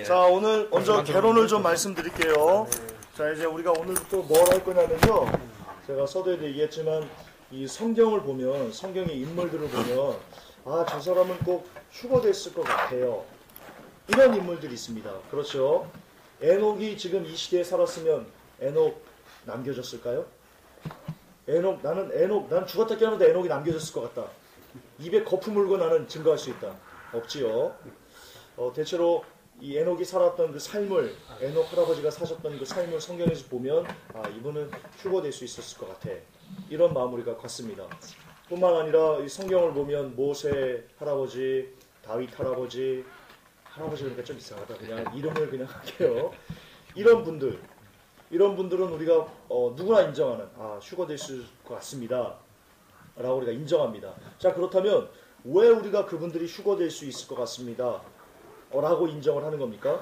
자, 오늘 먼저 개론을 좀 말씀드릴게요. 자, 이제 우리가 오늘부터 뭘 할 거냐면요. 제가 서두에도 얘기했지만 이 성경을 보면, 성경의 인물들을 보면 아, 저 사람은 꼭 휴거됐을 것 같아요. 이런 인물들이 있습니다. 그렇죠? 에녹이 지금 이 시대에 살았으면 에녹 남겨졌을까요? 난 죽었다 깨어나도 에녹이 남겨졌을 것 같다. 입에 거품 물고 나는 증거할 수 있다. 없지요. 대체로 이 에녹이 살았던 그 삶을, 에녹 할아버지가 사셨던 그 삶을 성경에서 보면 아, 이분은 휴거될 수 있었을 것 같아. 이런 마무리가 같습니다. 뿐만 아니라 이 성경을 보면 모세 할아버지, 다윗 할아버지, 할아버지 그러니까 좀 이상하다. 그냥 이름을 그냥 할게요. 이런 분들은 우리가 누구나 인정하는 휴거될 것 같습니다. 라고 우리가 인정합니다. 자, 그렇다면 왜 우리가 그분들이 휴거될 수 있을 것 같습니다. 라고 인정을 하는 겁니까?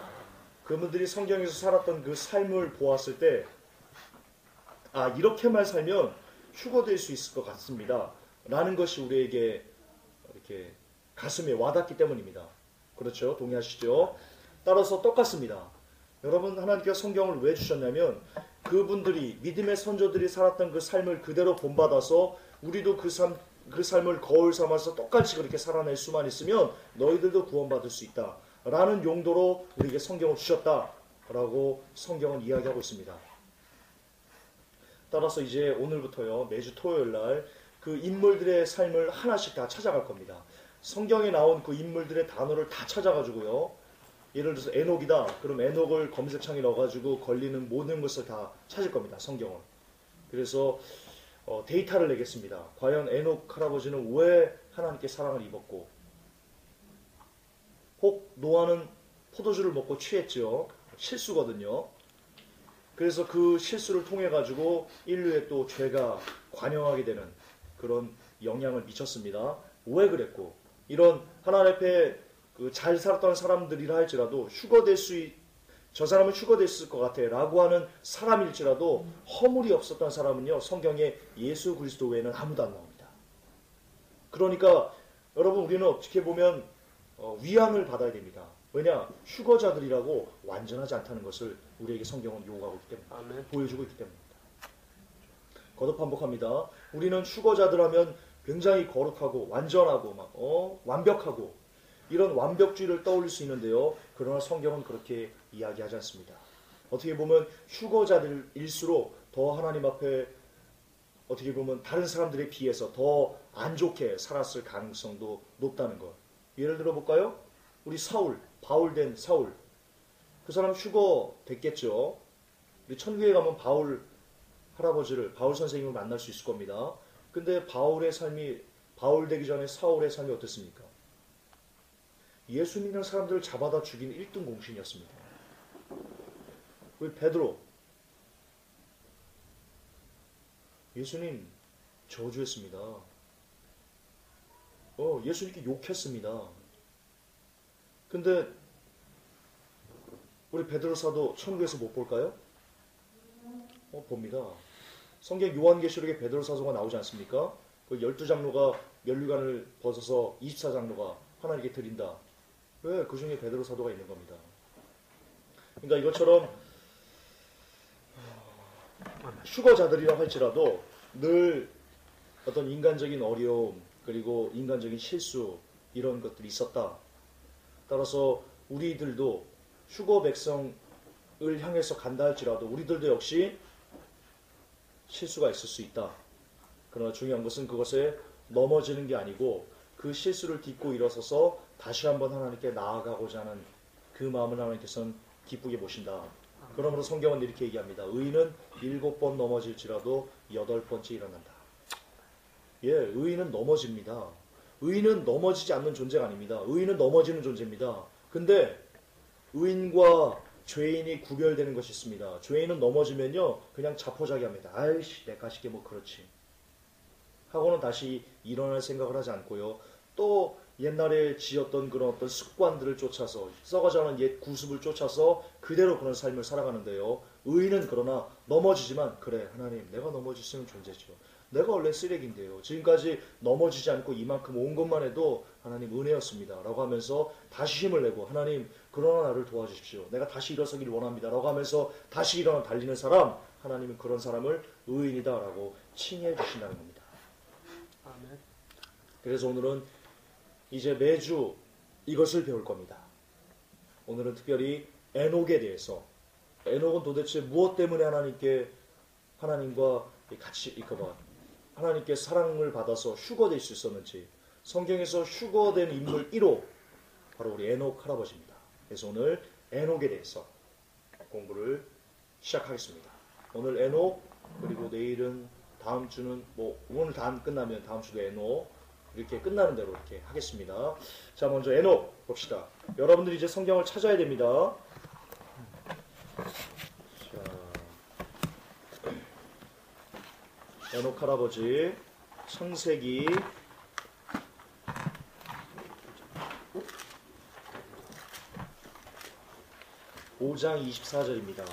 그분들이 성경에서 살았던 그 삶을 보았을 때 이렇게만 살면 휴거될 수 있을 것 같습니다. 라는 것이 우리에게 이렇게 가슴에 와닿기 때문입니다. 그렇죠? 동의하시죠? 따라서 똑같습니다. 여러분, 하나님께서 성경을 왜 주셨냐면 그분들이, 믿음의 선조들이 살았던 그 삶을 그대로 본받아서 우리도 그 삶을 거울 삼아서 똑같이 그렇게 살아낼 수만 있으면 너희들도 구원받을 수 있다. 라는 용도로 우리에게 성경을 주셨다. 라고 성경은 이야기하고 있습니다. 따라서 이제 오늘부터요, 매주 토요일 날 그 인물들의 삶을 하나씩 다 찾아갈 겁니다. 성경에 나온 그 인물들의 단어를 다 찾아가지고요. 예를 들어서 에녹이다. 그럼 에녹을 검색창에 넣어가지고 걸리는 모든 것을 다 찾을 겁니다. 성경을. 그래서 데이터를 내겠습니다. 과연 에녹 할아버지는 왜 하나님께 사랑을 입었고, 혹 노아는 포도주를 먹고 취했죠. 실수거든요. 그래서 그 실수를 통해 가지고 인류에 또 죄가 관영하게 되는 그런 영향을 미쳤습니다. 왜 그랬고, 이런 하나님 앞에 잘 살았던 사람들이라 할지라도 저 사람은 휴거됐을 것 같아 라고 하는 사람일지라도 허물이 없었던 사람은요, 성경에 예수 그리스도 외에는 아무도 안 나옵니다. 그러니까 여러분, 우리는 어떻게 보면 위안을 받아야 됩니다. 왜냐? 휴거자들이라고 완전하지 않다는 것을 우리에게 성경은 요구하고 있기 때문에, 보여주고 있기 때문입니다. 거듭 반복합니다. 우리는 휴거자들 하면 굉장히 거룩하고 완전하고 완벽하고 이런 완벽주의를 떠올릴 수 있는데요. 그러나 성경은 그렇게 이야기하지 않습니다. 어떻게 보면 휴거자들일수록 더 하나님 앞에 어떻게 보면 다른 사람들에 비해서 더 안 좋게 살았을 가능성도 높다는 것. 예를 들어 볼까요? 우리 사울, 바울된 사울. 그 사람 휴거됐겠죠. 우리 천국에 가면 바울 선생님을 만날 수 있을 겁니다. 근데 바울 되기 전에 사울의 삶이 어땠습니까? 예수 믿는 사람들을 잡아다 죽인 1등 공신이었습니다. 우리 베드로, 예수님 저주했습니다. 예수님께 욕했습니다. 근데 우리 베드로 사도 천국에서 못 볼까요? 봅니다. 성경 요한계시록에 베드로 사도가 나오지 않습니까? 그 12장로가 면류관을 벗어서 24장로가 하나님께 드린다. 왜? 그 중에 베드로 사도가 있는 겁니다. 그러니까 이것처럼 휴거자들이라 할지라도 늘 어떤 인간적인 어려움 그리고 인간적인 실수 이런 것들이 있었다. 따라서 우리들도 휴거 백성을 향해서 간다 할지라도 우리들도 역시 실수가 있을 수 있다. 그러나 중요한 것은 그것에 넘어지는 게 아니고 그 실수를 딛고 일어서서 다시 한번 하나님께 나아가고자 하는 그 마음을 하나님께서는 기쁘게 보신다. 그러므로 성경은 이렇게 얘기합니다. 의인은 7번 넘어질지라도 8번째 일어난다. 의인은 넘어집니다. 의인은 넘어지지 않는 존재가 아닙니다. 의인은 넘어지는 존재입니다. 근데 의인과 죄인이 구별되는 것이 있습니다. 죄인은 넘어지면요 그냥 자포자기합니다. 아이씨 내 가시게 뭐 그렇지 하고는 다시 일어날 생각을 하지 않고요. 또 옛날에 지었던 그런 어떤 습관들을 쫓아서 썩어져가는 옛 구습을 쫓아서 그대로 그런 삶을 살아가는데요. 의인은 그러나 넘어지지만 그래 하나님 내가 넘어질 수 있는 존재죠. 내가 원래 쓰레기인데요. 지금까지 넘어지지 않고 이만큼 온 것만 해도 하나님 은혜였습니다. 라고 하면서 다시 힘을 내고 하나님 그러나 나를 도와주십시오. 내가 다시 일어서기를 원합니다. 라고 하면서 다시 일어나 달리는 사람, 하나님은 그런 사람을 의인이다 라고 칭해 주신다는 겁니다. 아멘. 그래서 오늘은 이제 매주 이것을 배울 겁니다. 오늘은 특별히 에녹에 대해서, 에녹은 도대체 무엇 때문에 하나님과 같이 하나님께 사랑을 받아서 휴거될 수 있었는지, 성경에서 휴거된 인물 1호 바로 우리 에녹 할아버지입니다. 그래서 오늘 에녹에 대해서 공부를 시작하겠습니다. 오늘 에녹, 그리고 내일은 다음 주는 오늘 다 끝나면 다음 주도 에녹, 이렇게 끝나는 대로 이렇게 하겠습니다. 자, 먼저 에녹 봅시다. 여러분들이 이제 성경을 찾아야 됩니다. 자, 에녹 할아버지 창세기 5장 24절입니다.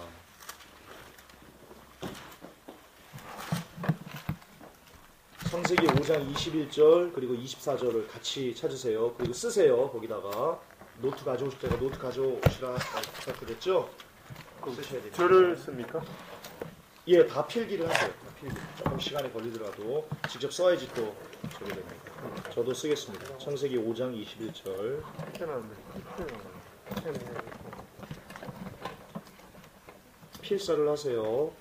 창세기 5장 21절 그리고 24절을 같이 찾으세요. 그리고 쓰세요. 거기다가 노트 가져오실 때가 노트 가져오시라 부탁드렸죠? 쓰셔야 됩니다. 저를 씁니까? 예, 다 필기를 하세요. 다 필기. 조금 시간이 걸리더라도 직접 써야지 또 저게 됩니다. 저도 쓰겠습니다. 창세기 5장 21절. 필사를 하세요.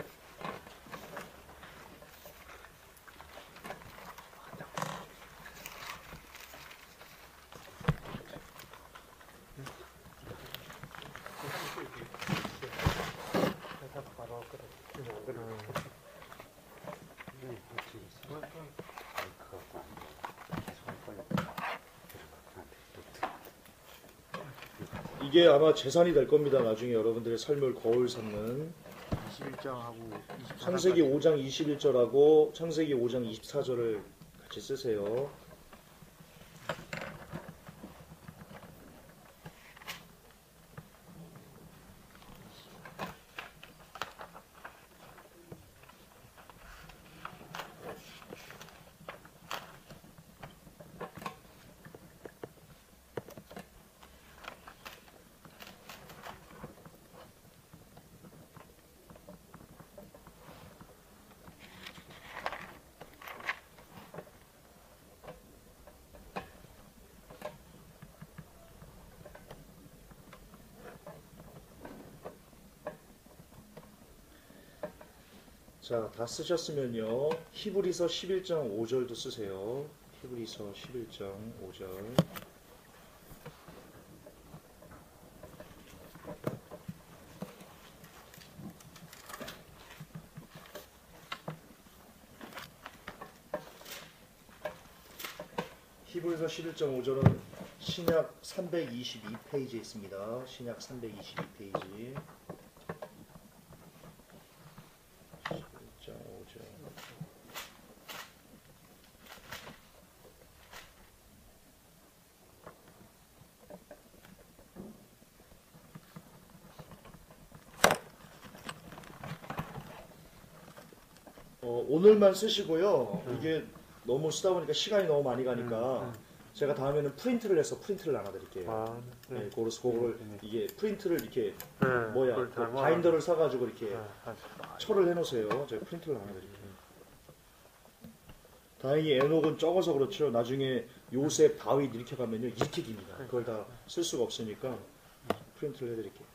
이게 아마 재산이 될 겁니다. 나중에 여러분들의 삶을 거울 삼는 21장하고 창세기 5장 21절하고 창세기 5장 24절을 같이 쓰세요. 자, 다 쓰셨으면요. 히브리서 11장 5절도 쓰세요. 히브리서 11장 5절. 히브리서 11장 5절은 신약 322페이지에 있습니다. 신약 322페이지. 오늘만 쓰시고요. 이게 너무 쓰다 보니까 시간이 너무 많이 가니까 제가 다음에는 프린트를 해서 프린트를 나눠드릴게요. 네, 그거를 이게 프린트를 이렇게 바인더를 사가지고 이렇게 철을 해놓으세요. 제가 프린트를 나눠드릴게요. 다행히 에녹은 적어서 그렇죠. 나중에 요셉, 다윗 이렇게 가면요 이렇게 깁니다. 그걸 다 쓸 수가 없으니까 프린트를 해드릴게요.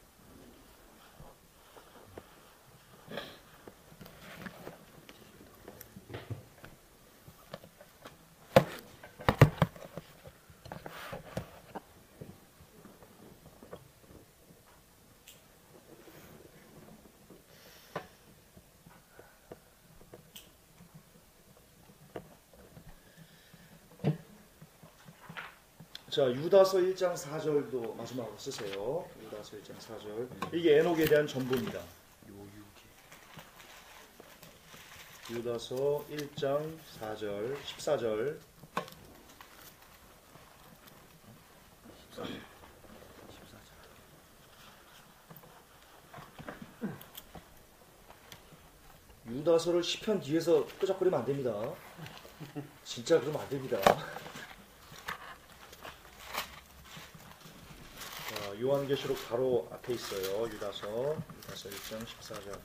자, 유다서 1장 4절도 마지막으로 쓰세요. 유다서 1장 4절. 이게 에녹에 대한 전부입니다. 유다서 1장 4절, 14절. 유다서를 시편 뒤에서 끄적거리면 안 됩니다. 진짜 그러면 안 됩니다. 요한계시록 바로 앞에 있어요. 유다서 1장 14절.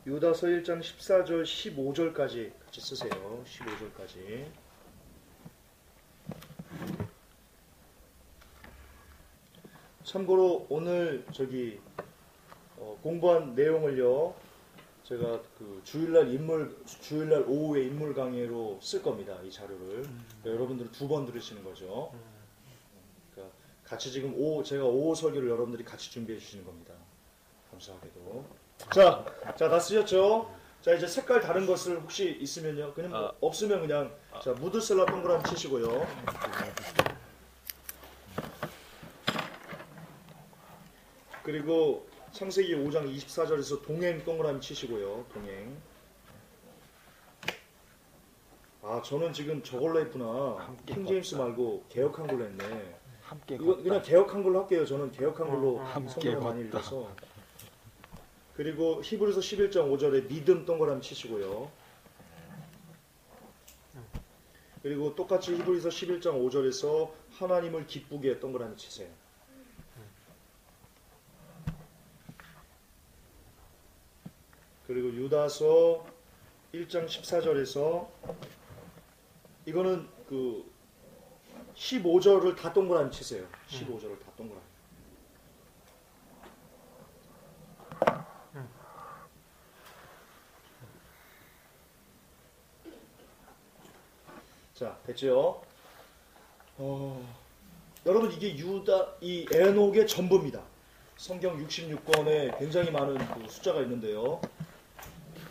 유다서 1장 14절 15절까지 같이 쓰세요. 15절까지. 참고로 오늘 공부한 내용을요, 제가 그 주일날 오후에 인물 강의로 쓸 겁니다. 이 자료를. 그러니까 여러분들은 2번 들으시는 거죠. 그러니까 같이 지금 제가 오후 설교를 여러분들이 같이 준비해 주시는 겁니다. 감사하게도. 자, 다 쓰셨죠? 자, 이제 색깔 다른 것을 혹시 있으면요. 그냥 없으면 그냥 자, 무드셀라 동그라미 치시고요. 그리고 창세기 5장 24절에서 동행 동그라미 치시고요. 동행. 아, 저는 지금 저걸로 했구나. 킹제임스 말고 개역한 걸로 했네. 이거 그냥 개역한 걸로 할게요. 저는 개역한 걸로 성경을 많이 읽어서. 그리고 히브리서 11장 5절에 믿음 동그라미 치시고요. 그리고 똑같이 히브리서 11장 5절에서 하나님을 기쁘게 동그라미 치세요. 그리고 유다서 1장 14절에서 이거는 그 15절을 다 동그라미 치세요. 15절을 다 동그라미. 자, 됐죠? 여러분 이게 이 에녹의 전부입니다. 성경 66권에 굉장히 많은 그 숫자가 있는데요.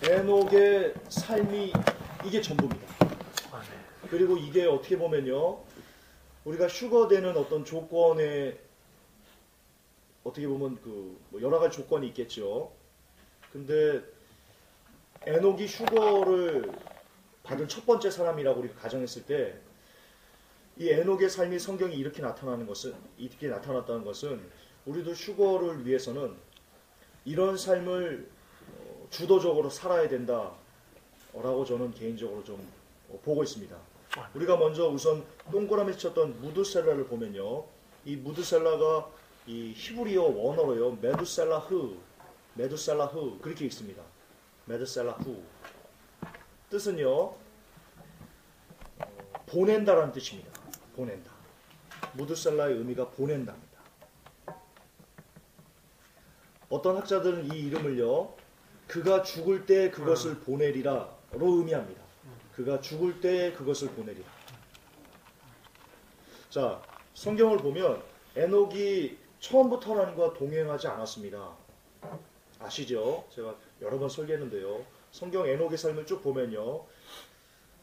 에녹의 삶이 이게 전부입니다. 그리고 이게 어떻게 보면요, 우리가 휴거되는 어떤 조건에 어떻게 보면 뭐 여러 가지 조건이 있겠죠. 근데 에녹이 휴거를 받은 첫 번째 사람이라고 우리가 가정했을 때, 이 에녹의 삶이 성경이 이렇게 나타났다는 것은 우리도 휴거를 위해서는 이런 삶을 주도적으로 살아야 된다라고 저는 개인적으로 좀 보고 있습니다. 우리가 먼저 우선 동그라미 쳤던 무드셀라를 보면요, 이 무드셀라가 이 히브리어 원어로요, 메두셀라흐 그렇게 있습니다. 메두셀라흐. 뜻은요, 보낸다라는 뜻입니다. 보낸다. 무드셀라의 의미가 보낸다입니다. 어떤 학자들은 이 이름을요, 그가 죽을 때 그것을 보내리라로 의미합니다. 그가 죽을 때 그것을 보내리라. 자, 성경을 보면 에녹이 처음부터 하나님과 동행하지 않았습니다. 아시죠? 제가 여러 번 설계했는데요. 성경 에녹의 삶을 쭉 보면요,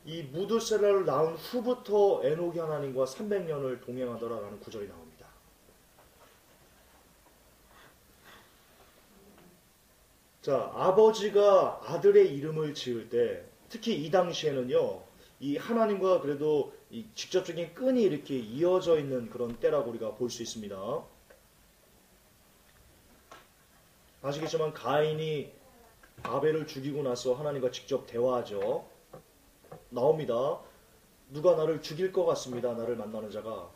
이 무드셀라를 낳은 후부터 에녹이 하나님과 300년을 동행하더라라는 구절이 나옵니다. 자, 아버지가 아들의 이름을 지을 때, 특히 이 당시에는요, 이 하나님과 그래도 이 직접적인 끈이 이렇게 이어져 있는 그런 때라고 우리가 볼 수 있습니다. 아시겠지만 가인이 아벨을 죽이고 나서 하나님과 직접 대화하죠. 나옵니다. 누가 나를 죽일 것 같습니다. 나를 만나는 자가.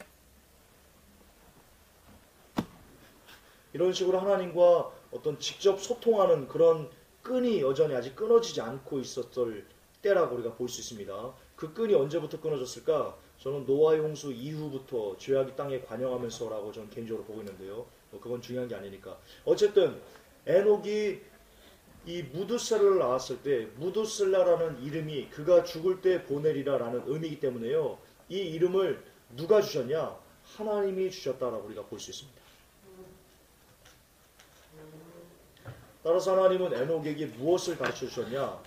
이런 식으로 하나님과 어떤 직접 소통하는 그런 끈이 여전히 아직 끊어지지 않고 있었을 때라고 우리가 볼 수 있습니다. 그 끈이 언제부터 끊어졌을까? 저는 노아의 홍수 이후부터 죄악이 땅에 관영하면서라고 저는 개인적으로 보고 있는데요. 그건 중요한 게 아니니까. 어쨌든 에녹이 이 무드셀라를 낳았을 때, 무드셀라라는 이름이 그가 죽을 때 보내리라라는 의미이기 때문에요, 이 이름을 누가 주셨냐? 하나님이 주셨다라고 우리가 볼 수 있습니다. 따라서 하나님은 에녹에게 무엇을 가르쳐 주셨냐?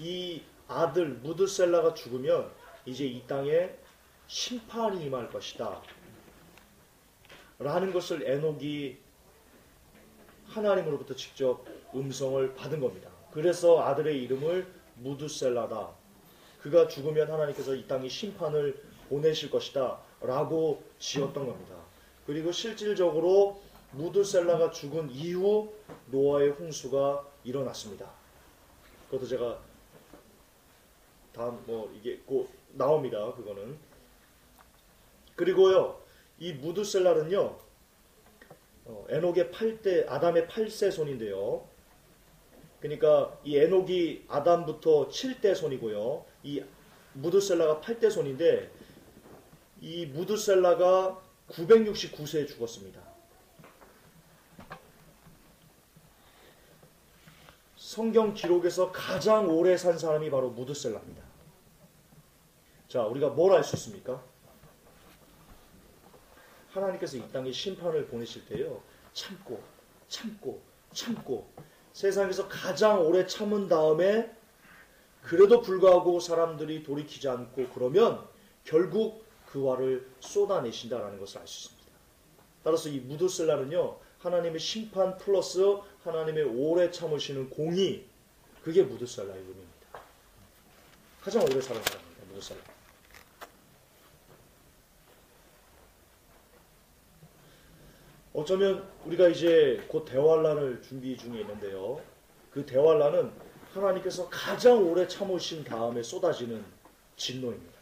이 아들 무드셀라가 죽으면 이제 이 땅에 심판이 임할 것이다 라는 것을 에녹이 하나님으로부터 직접 음성을 받은 겁니다. 그래서 아들의 이름을 무두셀라다. 그가 죽으면 하나님께서 이 땅에 심판을 보내실 것이다 라고 지었던 겁니다. 그리고 실질적으로 무두셀라가 죽은 이후 노아의 홍수가 일어났습니다. 그것도 제가 다음 이게 곧 나옵니다. 그거는. 그리고요, 이 무두셀라는요, 에녹의 8대, 아담의 8세 손인데요. 그러니까 이 에녹이 아담부터 7대 손이고요. 이 무두셀라가 8대 손인데, 이 무두셀라가 969세에 죽었습니다. 성경 기록에서 가장 오래 산 사람이 바로 무두셀라입니다. 자, 우리가 뭘 알 수 있습니까? 하나님께서 이 땅에 심판을 보내실 때요, 참고 세상에서 가장 오래 참은 다음에 그래도 불구하고 사람들이 돌이키지 않고 그러면 결국 그 화를 쏟아내신다라는 것을 알 수 있습니다. 따라서 이 무두셀라는요, 하나님의 심판 플러스 하나님의 오래 참으시는 공의, 그게 무두셀라의 의미입니다. 가장 오래 사는 사람입니다. 무두셀라. 어쩌면 우리가 이제 곧 대환란을 준비 중에 있는데요. 그 대환란은 하나님께서 가장 오래 참으신 다음에 쏟아지는 진노입니다.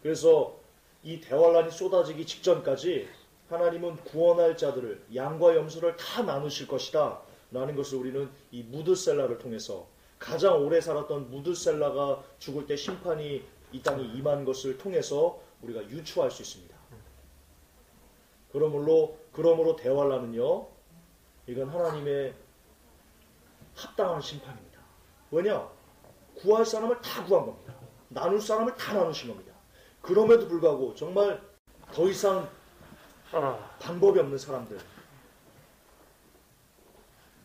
그래서 이 대환란이 쏟아지기 직전까지 하나님은 구원할 자들을, 양과 염소를 다 나누실 것이다 라는 것을 우리는 이 무드셀라를 통해서, 가장 오래 살았던 무드셀라가 죽을 때 심판이 이 땅에 임한 것을 통해서 우리가 유추할 수 있습니다. 그러므로 대환란은요, 이건 하나님의 합당한 심판입니다. 왜냐? 구할 사람을 다 구한 겁니다. 나눌 사람을 다 나누신 겁니다. 그럼에도 불구하고 정말 더 이상 방법이 없는 사람들,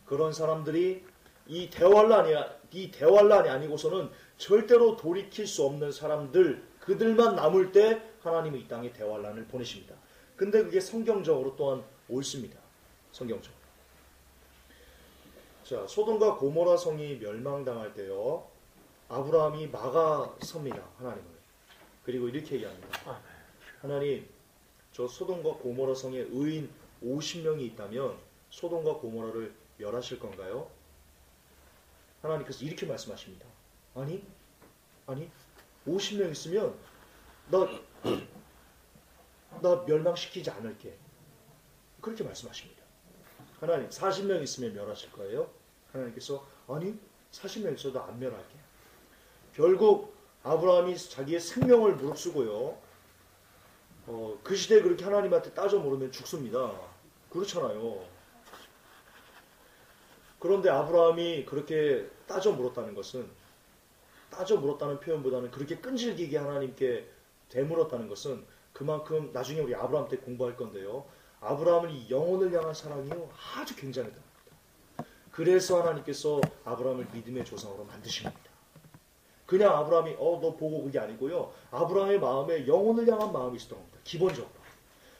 그런 사람들이 이 대환란이 아니고서는 절대로 돌이킬 수 없는 사람들, 그들만 남을 때 하나님은 이 땅에 대환란을 보내십니다. 근데 그게 성경적으로 또한 옳습니다. 성경적으로. 자, 소돔과 고모라 성이 멸망당할 때요, 아브라함이 막아섭니다. 하나님을. 그리고 이렇게 얘기합니다. 하나님, 저 소돔과 고모라 성에 의인 50명이 있다면 소돔과 고모라를 멸하실 건가요? 하나님께서 이렇게 말씀하십니다. 아니 50명 있으면 나 멸망시키지 않을게. 그렇게 말씀하십니다. 하나님, 40명 있으면 멸하실 거예요? 하나님께서 아니 40명 있어도 안 멸할게. 결국 아브라함이 자기의 생명을 무릅쓰고요, 그 시대에 그렇게 하나님한테 따져 물으면 죽습니다. 그렇잖아요. 그런데 아브라함이 그렇게 따져 물었다는 것은, 따져 물었다는 표현보다는 그렇게 끈질기게 하나님께 되물었다는 것은 그만큼, 나중에 우리 아브라함 때 공부할 건데요, 아브라함은 이 영혼을 향한 사랑이요 아주 굉장했답니다. 그래서 하나님께서 아브라함을 믿음의 조상으로 만드신 겁니다. 그냥 아브라함이 너 보고 그게 아니고요, 아브라함의 마음에 영혼을 향한 마음이 있었던 겁니다. 기본적으로.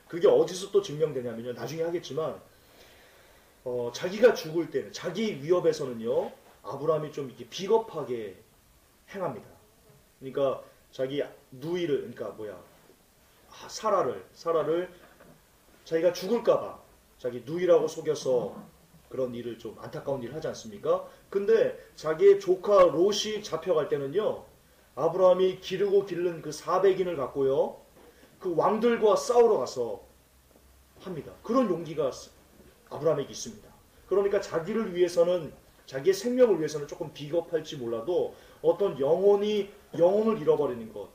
그게 어디서 또 증명되냐면요, 나중에 하겠지만 자기가 죽을 때는, 자기 위협에서는요, 아브라함이 좀 이렇게 비겁하게 행합니다. 그러니까 자기 누이를, 사라를 자기가 죽을까봐 자기 누이라고 속여서 그런 일을, 좀 안타까운 일을 하지 않습니까? 근데 자기의 조카 롯이 잡혀갈 때는요, 아브라함이 기르고 기른 그 400인을 갖고요, 그 왕들과 싸우러 가서 합니다. 그런 용기가 아브라함에게 있습니다. 그러니까 자기를 위해서는, 자기의 생명을 위해서는 조금 비겁할지 몰라도 어떤 영혼을 잃어버리는 것,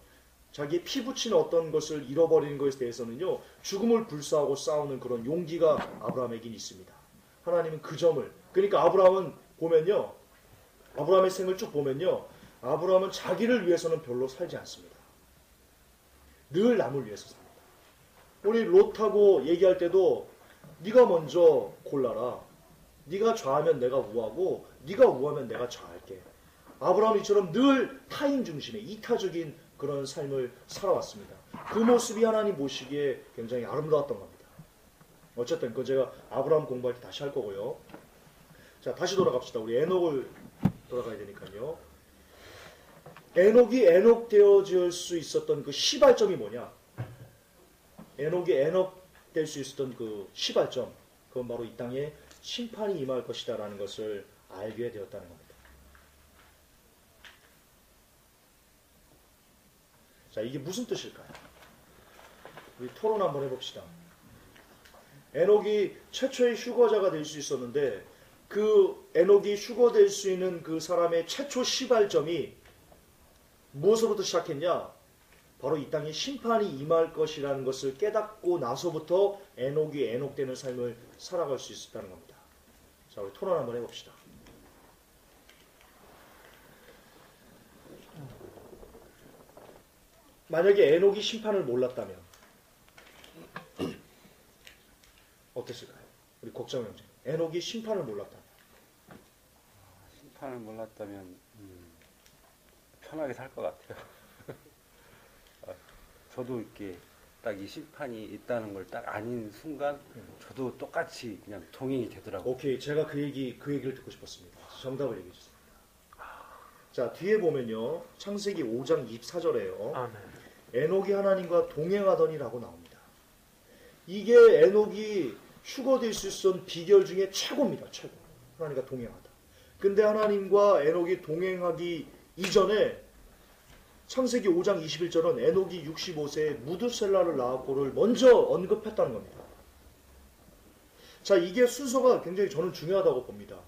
자기의 피부치는 어떤 것을 잃어버리는 것에 대해서는요, 죽음을 불사하고 싸우는 그런 용기가 아브라함에게 있습니다. 하나님은 그 점을, 그러니까 아브라함은 보면요, 아브라함의 생을 쭉 보면요, 아브라함은 자기를 위해서는 별로 살지 않습니다. 늘 남을 위해서 삽니다. 우리 롯하고 얘기할 때도 네가 먼저 골라라. 네가 좌하면 내가 우하고 네가 우하면 내가 좌할게. 아브라함이처럼 늘 타인 중심의 이타적인 그런 삶을 살아왔습니다. 그 모습이 하나님 보시기에 굉장히 아름다웠던 겁니다. 어쨌든 그 제가 아브라함 공부할 때 다시 할 거고요. 자, 다시 돌아갑시다. 우리 에녹을 돌아가야 되니까요. 에녹이 에녹 되어질 수 있었던 그 시발점이 뭐냐? 에녹이 에녹 될 수 있었던 그 시발점, 그건 바로 이 땅에 심판이 임할 것이다 라는 것을 알게 되었다는 겁니다. 자, 이게 무슨 뜻일까요? 우리 토론 한번 해봅시다. 에녹이 최초의 휴거자가 될 수 있었는데 그 에녹이 휴거될 수 있는 그 사람의 최초 시발점이 무엇으로부터 시작했냐? 바로 이 땅에 심판이 임할 것이라는 것을 깨닫고 나서부터 에녹이 에녹되는 삶을 살아갈 수 있었다는 겁니다. 자, 우리 토론 한번 해봅시다. 만약에 에녹이 심판을 몰랐다면 어땠을까요? 우리 국정 형제. 에녹이 심판을 몰랐다면. 심판을 몰랐다면 편하게 살 것 같아요. 저도 이렇게 딱 이 심판이 있다는 걸 딱 아닌 순간 저도 똑같이 그냥 동행이 되더라고요. 오케이, 제가 그 얘기를 듣고 싶었습니다. 정답을 얘기해 주세요. 자, 뒤에 보면요, 창세기 5장 24절에요. 아멘. 에녹이 하나님과 동행하더니라고 나옵니다. 이게 에녹이 휴거될 수 있었던 비결 중에 최고입니다. 최고. 하나님과 동행하다. 근데 하나님과 에녹이 동행하기 이전에 창세기 5장 21절은 에녹이 65세에 무드셀라를 낳았고를 먼저 언급했다는 겁니다. 자, 이게 순서가 굉장히 저는 중요하다고 봅니다.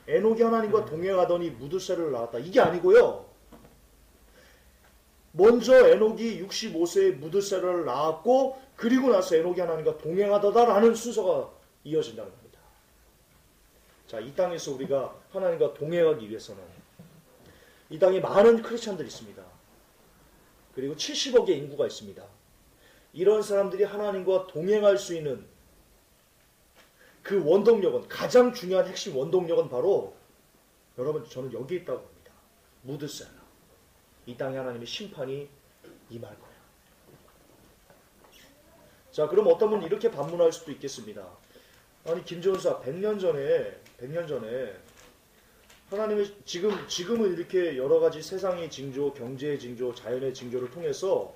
에녹이 하나님과 동행하더니 무드셀라를 낳았다. 이게 아니고요. 먼저 에녹이 65세에 무드셀라를 낳았고 그리고 나서 에녹이 하나님과 동행하다라는 순서가 이어진다는 겁니다. 자, 이 땅에서 우리가 하나님과 동행하기 위해서는 이 땅에 많은 크리스찬들이 있습니다. 그리고 70억의 인구가 있습니다. 이런 사람들이 하나님과 동행할 수 있는 그 원동력은, 가장 중요한 핵심 원동력은 바로 여러분, 저는 여기 있다고 봅니다. 무드셀라. 이 땅에 하나님의 심판이 임할 거야. 자, 그럼 어떤 분은 이렇게 반문할 수도 있겠습니다. 아니, 김전사 100년 전에 하나님의 지금은 이렇게 여러 가지 세상의 징조, 경제의 징조, 자연의 징조를 통해서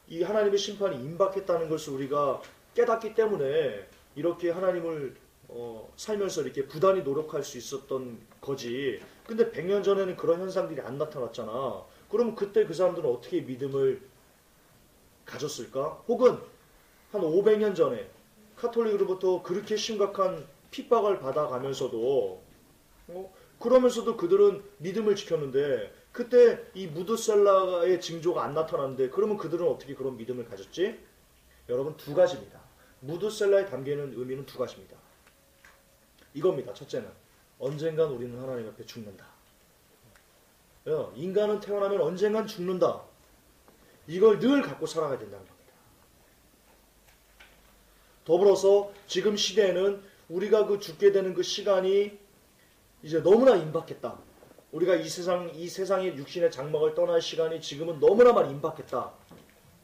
이 하나님의 심판이 임박했다는 것을 우리가 깨닫기 때문에 이렇게 하나님을 살면서 이렇게 부단히 노력할 수 있었던 거지. 근데 100년 전에는 그런 현상들이 안 나타났잖아. 그러면 그때 그 사람들은 어떻게 믿음을 가졌을까? 혹은 한 500년 전에 카톨릭으로부터 그렇게 심각한 핍박을 받아가면서도 그러면서도 그들은 믿음을 지켰는데 그때 이 무드셀라의 징조가 안 나타났는데 그러면 그들은 어떻게 그런 믿음을 가졌지? 여러분, 두 가지입니다. 무드셀라에 담겨있는 의미는 두 가지입니다. 이겁니다. 첫째는 언젠간 우리는 하나님 앞에 죽는다. 인간은 태어나면 언젠간 죽는다. 이걸 늘 갖고 살아가야 된다는 겁니다. 더불어서 지금 시대에는 우리가 그 죽게 되는 그 시간이 이제 너무나 임박했다. 우리가 이 세상의 육신의 장막을 떠날 시간이 지금은 너무나 많이 임박했다.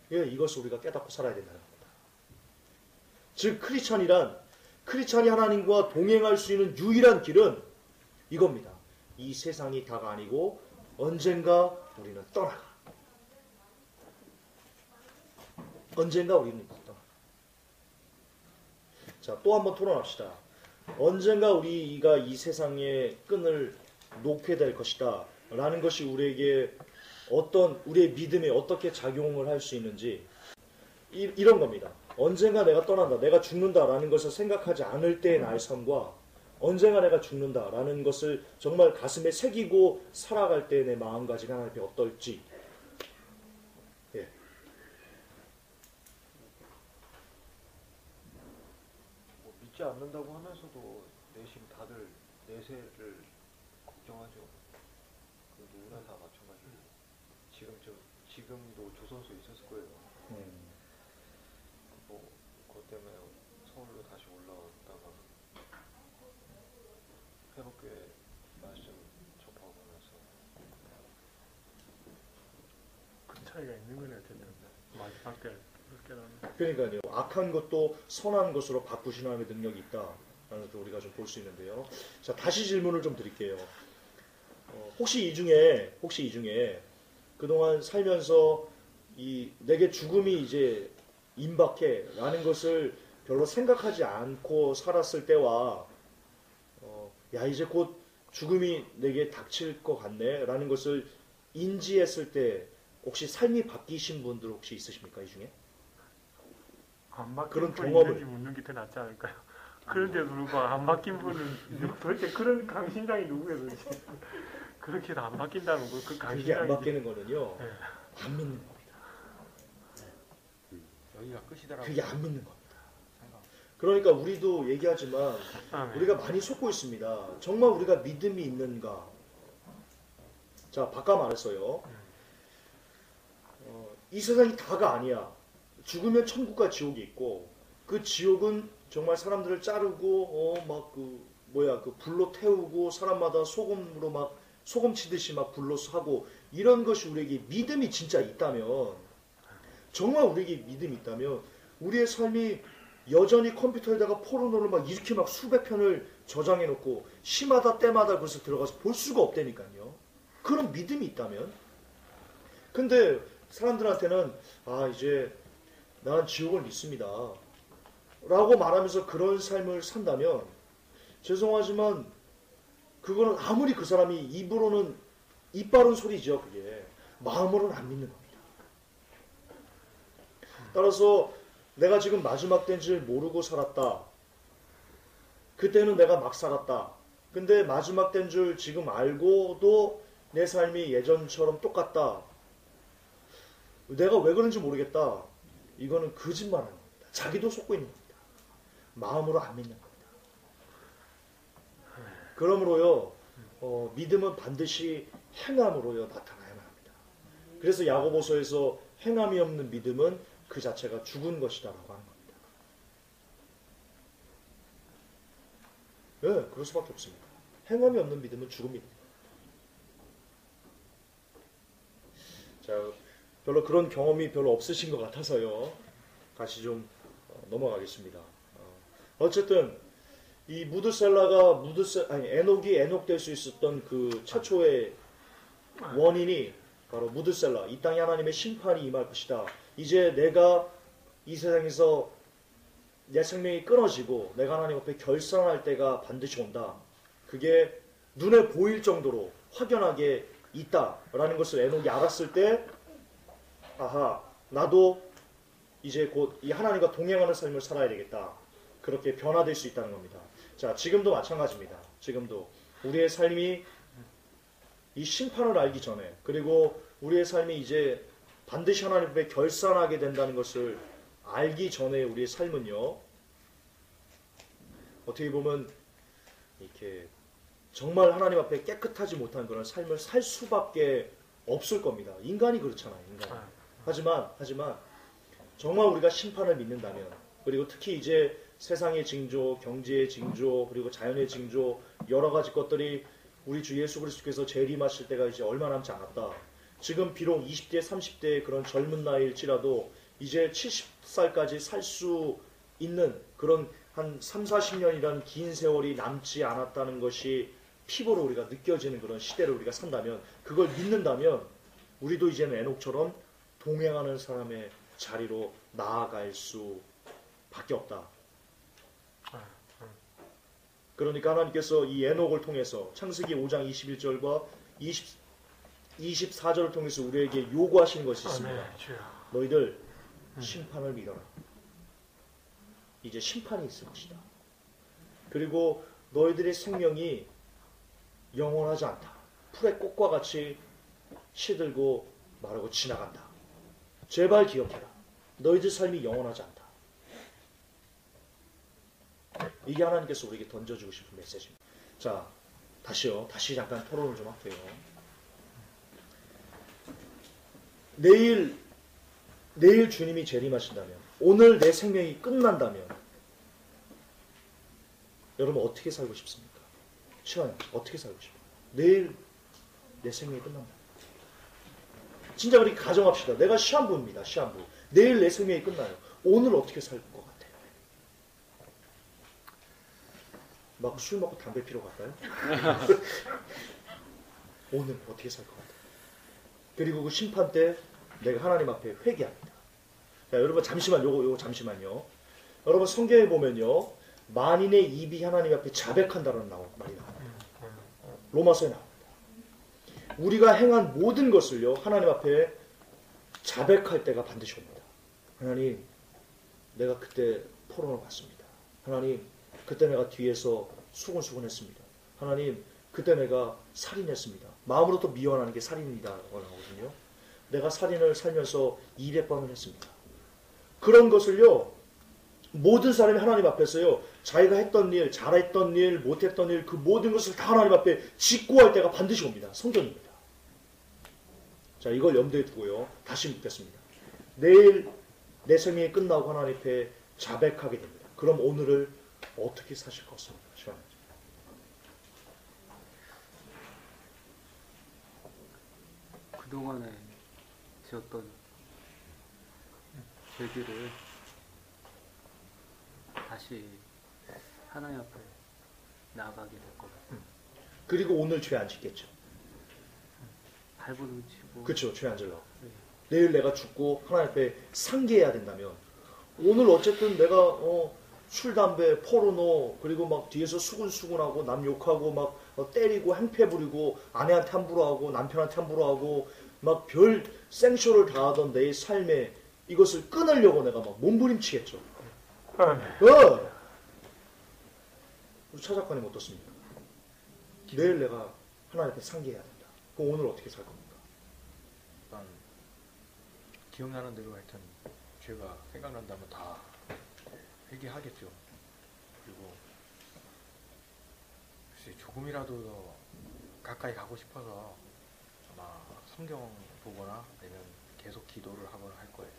이것을 우리가 깨닫고 살아야 된다는 겁니다. 즉 크리스찬이 하나님과 동행할 수 있는 유일한 길은 이겁니다. 이 세상이 다가 아니고 언젠가 우리는 떠나가. 언젠가 우리는 떠나가. 자, 또 한번 토론합시다. 언젠가 우리가 이 세상의 끈을 놓게 될 것이다 라는 것이 우리에게 우리의 믿음에 어떻게 작용을 할 수 있는지 이런 겁니다. 언젠가 내가 떠난다, 내가 죽는다 라는 것을 생각하지 않을 때의 나의 삶과 언젠가 내가 죽는다 라는 것을 정말 가슴에 새기고 살아갈 때의 내 마음가짐이 하나님 앞에 어떨지. 예. 믿지 않는다고 하면서도 내심 다들 내세를 걱정하죠. 그 누구나 다 마찬가지고 지금도 조선소에 있었을 거예요. 그것 때문에 서울로 다시 올라왔다가 회복교회 말씀 접하고 나서 차이가 있는 거네 어쨌든 마지막 때 깨닫는. 그러니까요. 악한 것도 선한 것으로 바꾸시는 하나님의 능력이 있다라는 것을 우리가 좀 볼 수 있는데요. 자, 다시 질문을 좀 드릴게요. 혹시 이 중에 그동안 살면서 내게 죽음이 이제 임박해라는 것을 별로 생각하지 않고 살았을 때와 야 이제 곧 죽음이 내게 닥칠 것 같네라는 것을 인지했을 때 혹시 삶이 바뀌신 분들 혹시 있으십니까 이 중에? 안 바뀐 그런 분이 경험을. 있는지 묻는 게 더 낫지 않을까요? 그런데도 불구하고 안 바뀐 분은 도대체 그런 강심장이 누구예요 도대체? 그렇게 안 바뀐다는 거 그 그게 안 강심장이 바뀌는 거는요. 네. 안 믿는 겁니다. 여기가 끝이더라고요. 그게 안 믿는 겁니다. 생각. 그러니까 우리도 얘기하지만 네. 우리가 많이 속고 있습니다. 정말 우리가 믿음이 있는가? 자, 바꿔 말했어요. 이 세상이 다가 아니야. 죽으면 천국과 지옥이 있고 그 지옥은 정말 사람들을 자르고 그 불로 태우고 사람마다 소금으로 막 소금 치듯이 막 불로 하고 이런 것이 우리에게 믿음이 진짜 있다면 정말 우리에게 믿음이 있다면 우리의 삶이 여전히 컴퓨터에다가 포르노를 막 이렇게 막 수백 편을 저장해 놓고 시마다 때마다 그것을 들어가서 볼 수가 없다니까요. 그런 믿음이 있다면. 근데 사람들한테는 이제 나는 지옥을 믿습니다 라고 말하면서 그런 삶을 산다면 죄송하지만 그거는 아무리 그 사람이 입으로는 입 바른 소리죠. 그게 마음으로는 안 믿는 겁니다. 따라서 내가 지금 마지막 때인 줄 모르고 살았다. 그때는 내가 막 살았다. 근데 마지막 때인 줄 지금 알고도 내 삶이 예전처럼 똑같다. 내가 왜 그런지 모르겠다. 이거는 거짓말하는 겁니다. 자기도 속고 있는 겁니다. 마음으로 안 믿는 겁니다. 그러므로요, 믿음은 반드시 행함으로요 나타나야만 합니다. 그래서 야고보서에서 행함이 없는 믿음은 그 자체가 죽은 것이다라고 하는 겁니다. 네, 그럴 수밖에 없습니다. 행함이 없는 믿음은 죽은 믿음입니다. 자, 별로 그런 경험이 별로 없으신 것 같아서요. 다시 좀 넘어가겠습니다. 어쨌든 이 무드셀라가 에녹이 에녹 될 수 있었던 그 최초의 원인이 바로 무드셀라, 이 땅에 하나님의 심판이 임할 것이다. 이제 내가 이 세상에서 내 생명이 끊어지고 내가 하나님 앞에 결산할 때가 반드시 온다. 그게 눈에 보일 정도로 확연하게 있다라는 것을 에녹이 알았을 때 나도 이제 곧 이 하나님과 동행하는 삶을 살아야 되겠다. 그렇게 변화될 수 있다는 겁니다. 자, 지금도 마찬가지입니다. 지금도 우리의 삶이 이 심판을 알기 전에 그리고 우리의 삶이 이제 반드시 하나님 앞에 결산하게 된다는 것을 알기 전에 우리의 삶은요. 어떻게 보면 이렇게 정말 하나님 앞에 깨끗하지 못한 그런 삶을 살 수밖에 없을 겁니다. 인간이 그렇잖아요. 인간이. 하지만 정말 우리가 심판을 믿는다면 그리고 특히 이제 세상의 징조, 경제의 징조, 그리고 자연의 징조 여러 가지 것들이 우리 주 예수 그리스도께서 재림하실 때가 이제 얼마 남지 않았다. 지금 비록 20대, 30대의 그런 젊은 나이일지라도 이제 70살까지 살 수 있는 그런 한 3, 40년이라는 긴 세월이 남지 않았다는 것이 피부로 우리가 느껴지는 그런 시대를 우리가 산다면 그걸 믿는다면 우리도 이제는 에녹처럼 동행하는 사람의 자리로 나아갈 수밖에 없다. 그러니까 하나님께서 이 에녹을 통해서 창세기 5장 21절과 24절을 통해서 우리에게 요구하시는 것이 있습니다. 너희들 심판을 믿어라. 이제 심판이 있을 것이다. 그리고 너희들의 생명이 영원하지 않다. 풀의 꽃과 같이 시들고 마르고 지나간다. 제발 기억해라. 너희들 삶이 영원하지 않다. 이게 하나님께서 우리에게 던져주고 싶은 메시지입니다. 자, 다시 잠깐 토론을 좀 할게요. 내일 주님이 재림하신다면, 오늘 내 생명이 끝난다면, 여러분 어떻게 살고 싶습니까? 시간에 어떻게 살고 싶어요? 내일 내 생명이 끝난다. 진짜 그렇게 가정합시다. 내가 시한부입니다. 시한부. 내일 내 생명이 끝나요. 오늘 어떻게 살 것 같아요? 막 술 먹고 담배 피러 갈까요? 오늘 어떻게 살 것 같아요? 그리고 그 심판 때 내가 하나님 앞에 회개합니다. 자, 여러분 잠시만 요거 잠시만요. 여러분 성경에 보면요. 만인의 입이 하나님 앞에 자백한다는 말이 나옵니다. 로마서에 나옵니다. 우리가 행한 모든 것을요. 하나님 앞에 자백할 때가 반드시 옵니다. 하나님, 내가 그때 포로를 갔습니다. 하나님, 그때 내가 뒤에서 수근수근했습니다. 하나님, 그때 내가 살인했습니다. 마음으로부터 미워하는 게 살인이다라고 나오거든요. 내가 살인을 살면서 200번을 했습니다. 그런 것을요. 모든 사람이 하나님 앞에서요. 자기가 했던 일, 잘했던 일, 못했던 일, 그 모든 것을 다 하나님 앞에 직고할 때가 반드시 옵니다. 성경입니다. 자, 이걸 염두에 두고요. 다시 묻겠습니다. 내일 내 생명이 끝나고 하나님 앞에 자백하게 됩니다. 그럼 오늘을 어떻게 사실 것입니까? 시원하죠. 그동안에 지었던 죄들을 다시 하나님 앞에 나아가게 될 것 같아요. 그리고 오늘 죄 안 짓겠죠. 발버둥 치고 그렇죠. 죄 안 질러. 네. 내일 내가 죽고 하나님 앞에 상계해야 된다면 오늘 어쨌든 내가 술, 담배, 포르노 그리고 막 뒤에서 수근수근하고 남 욕하고 막 때리고 행패 부리고 아내한테 함부로 하고 남편한테 함부로 하고 막 별 생쇼를 다 하던 내 삶에 이것을 끊으려고 내가 막 몸부림치겠죠. 우리 차 작가님 어떻습니까? 내일 내가 하나님 앞에 상계해야 된다. 그럼 오늘 어떻게 살 겁니까? 일단 기억나는 대로 하여튼 죄가 생각난다면 다 회개하겠죠. 그리고 혹시 조금이라도 더 가까이 가고 싶어서 아마 성경 보거나 아니면 계속 기도를 하거나 할 거예요.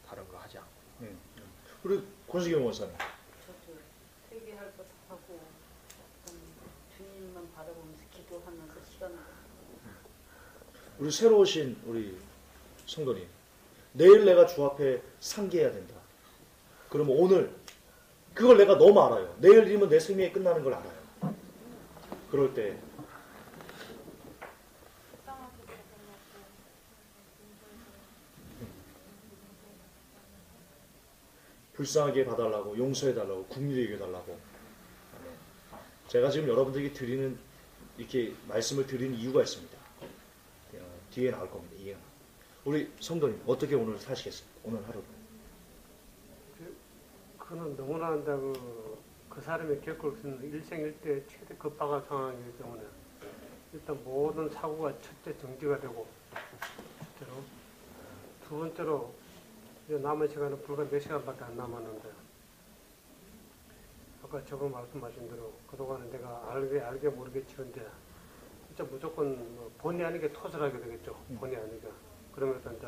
다른 거 하지 않고. 우리 권수경 원사님. 저도 회개할 것 하고 주님만 바라보면서 기도하면서 시간을 우리 새로 오신 우리 성도님. 내일 내가 주 앞에 상계해야 된다. 그러면 오늘 그걸 내가 너무 알아요. 내일이면 내 생명이 끝나는 걸 알아요. 그럴 때 불쌍하게 봐달라고 용서해달라고 국률이 여겨달라고. 제가 지금 여러분들에게 드리는 이렇게 말씀을 드리는 이유가 있습니다. 뒤에 나올 겁니다. 이해가. 우리 성도님 어떻게 오늘 사시겠습니까? 오늘 하루. 그는 너무나 그 사람이 겪을 수 있는 일생일대 최대 급박한 상황이기 때문에 일단 모든 사고가 첫째 정지가 되고 첫째로 두 번째로 이제 남은 시간은 불과 몇 시간밖에 안 남았는데 아까 저거 말씀하신 대로 그동안은 내가 알게 모르게 지은데 진짜 무조건 본의 아니게 토설하게 되겠죠. 본의 아니게. 그러면서 이제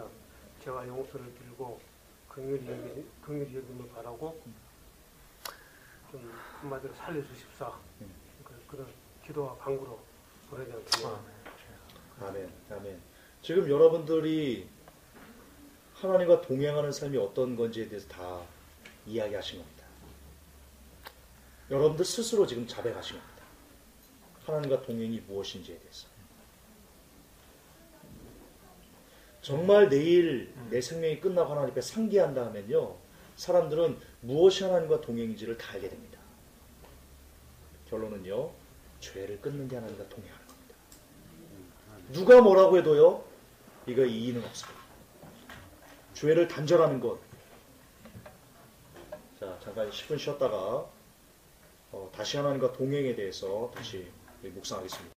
제가 용서를 빌고 긍휼히 여김을 바라고 좀 한마디로 살려주십사. 그런 기도와 간구로 보내지 않습니다. 아멘. 아멘. 지금 여러분들이 하나님과 동행하는 삶이 어떤 건지에 대해서 다 이야기하신 겁니다. 여러분들 스스로 지금 자백하신 겁니다. 하나님과 동행이 무엇인지에 대해서. 정말 내일 내 생명이 끝나고 하나님 앞에 상기한다 하면요. 사람들은 무엇이 하나님과 동행인지를 다 알게 됩니다. 결론은요. 죄를 끊는 게 하나님과 동행하는 겁니다. 누가 뭐라고 해도요. 이거 이의는 없습니다. 죄를 단절하는 것. 자, 잠깐 10분 쉬었다가 다시 하나님과 동행에 대해서 다시 묵상하겠습니다.